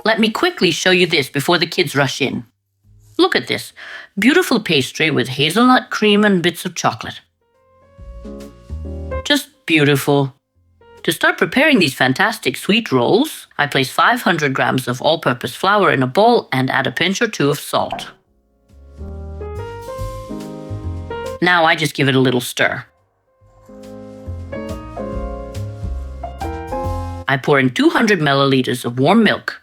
Let me quickly show you this before the kids rush in. Look at this. Beautiful pastry with hazelnut cream and bits of chocolate. Just beautiful. To start preparing these fantastic sweet rolls, I place 500 grams of all-purpose flour in a bowl and add a pinch or two of salt. Now I just give it a little stir. I pour in 200 milliliters of warm milk.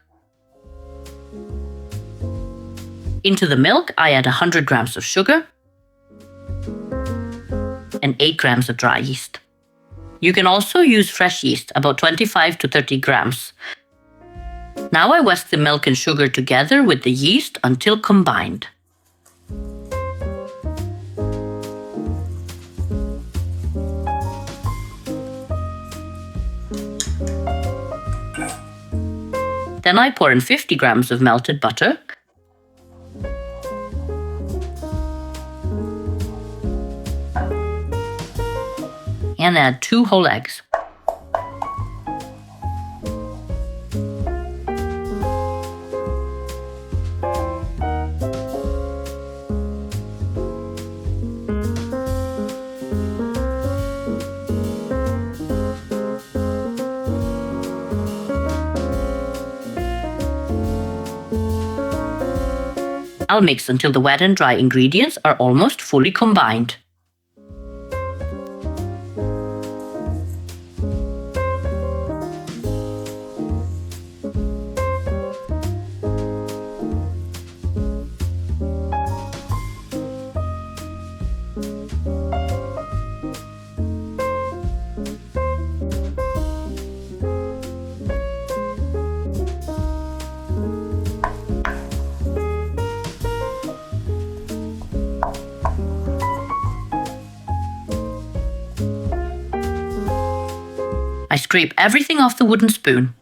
Into the milk, I add 100 grams of sugar and 8 grams of dry yeast. You can also use fresh yeast, about 25 to 30 grams. Now I whisk the milk and sugar together with the yeast until combined. Then I pour in 50 grams of melted butter and add 2 whole eggs. I'll mix until the wet and dry ingredients are almost fully combined. I scrape everything off the wooden spoon.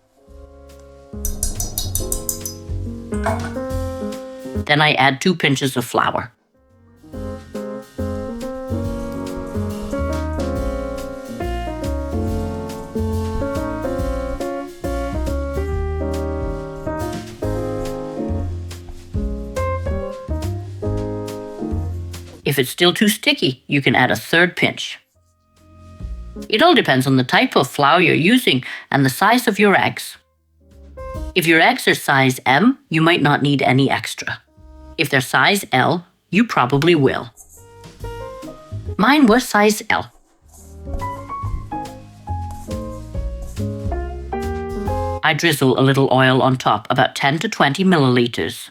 Then I add 2 pinches of flour. If it's still too sticky, you can add a 3rd pinch. It all depends on the type of flour you're using and the size of your eggs. If your eggs are size M, you might not need any extra. If they're size L, you probably will. Mine was size L. I drizzle a little oil on top, about 10 to 20 milliliters.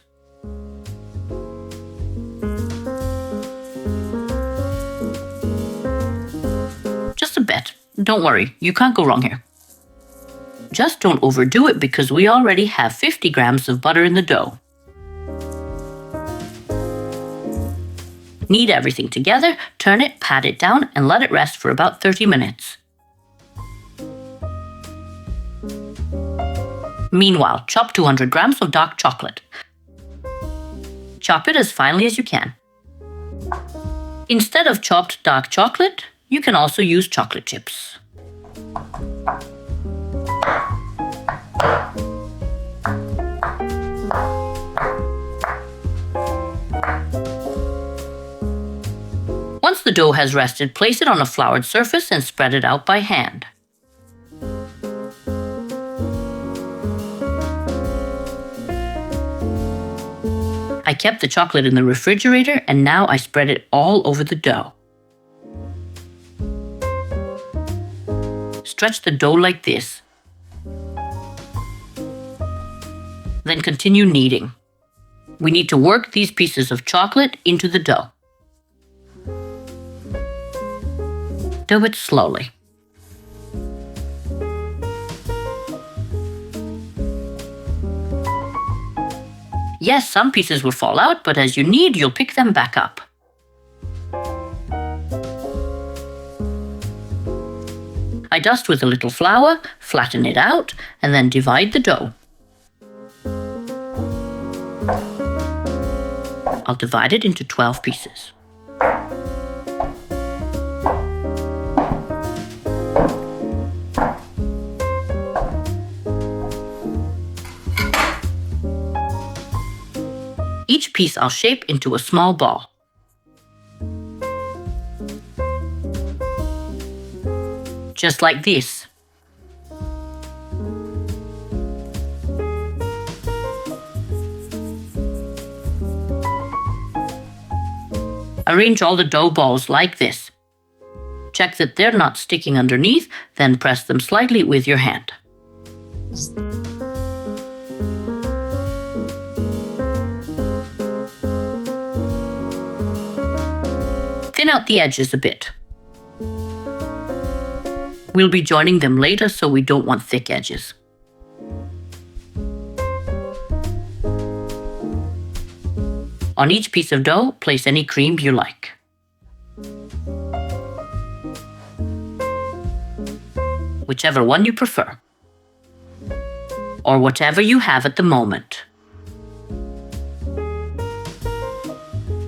Just a bit. Don't worry, you can't go wrong here. Just don't overdo it because we already have 50 grams of butter in the dough. Knead everything together, turn it, pat it down, and let it rest for about 30 minutes. Meanwhile, chop 200 grams of dark chocolate. Chop it as finely as you can. Instead of chopped dark chocolate, you can also use chocolate chips. Once the dough has rested, place it on a floured surface and spread it out by hand. I kept the chocolate in the refrigerator and now I spread it all over the dough. Stretch the dough like this. Then continue kneading. We need to work these pieces of chocolate into the dough. Do it slowly. Yes, some pieces will fall out, but as you knead, you'll pick them back up. I dust with a little flour, flatten it out, and then divide the dough. I'll divide it into 12 pieces. Each piece I'll shape into a small ball. Just like this. Arrange all the dough balls like this. Check that they're not sticking underneath, then press them slightly with your hand. Thin out the edges a bit. We'll be joining them later, so we don't want thick edges. On each piece of dough, place any cream you like. Whichever one you prefer, or whatever you have at the moment.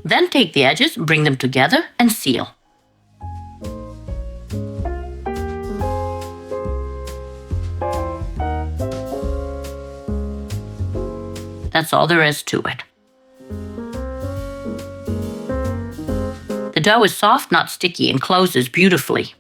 Then take the edges, bring them together and seal. That's all there is to it. The dough is soft, not sticky, and closes beautifully.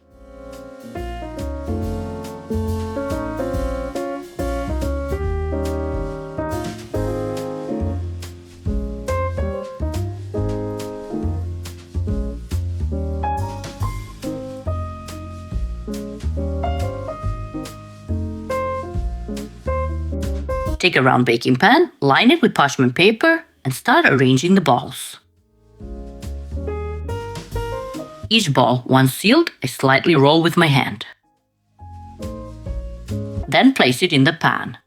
Take a round baking pan, line it with parchment paper, and start arranging the balls. Each ball, once sealed, I slightly roll with my hand. Then place it in the pan.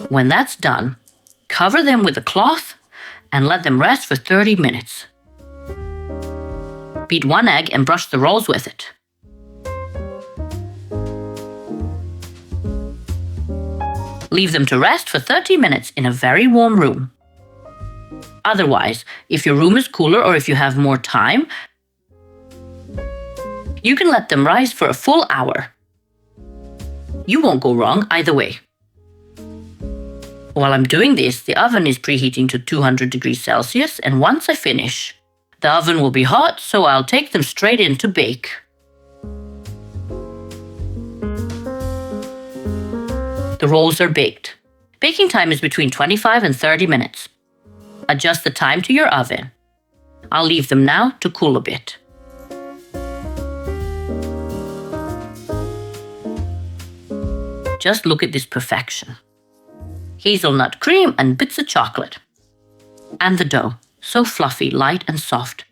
When that's done, cover them with a cloth and let them rest for 30 minutes. Beat 1 egg and brush the rolls with it. Leave them to rest for 30 minutes in a very warm room. Otherwise, if your room is cooler or if you have more time, you can let them rise for a full hour. You won't go wrong either way. While I'm doing this, the oven is preheating to 200 degrees Celsius, and once I finish, the oven will be hot, so I'll take them straight in to bake. The rolls are baked. Baking time is between 25 and 30 minutes. Adjust the time to your oven. I'll leave them now to cool a bit. Just look at this perfection. Hazelnut cream and bits of chocolate. And the dough, so fluffy, light and soft.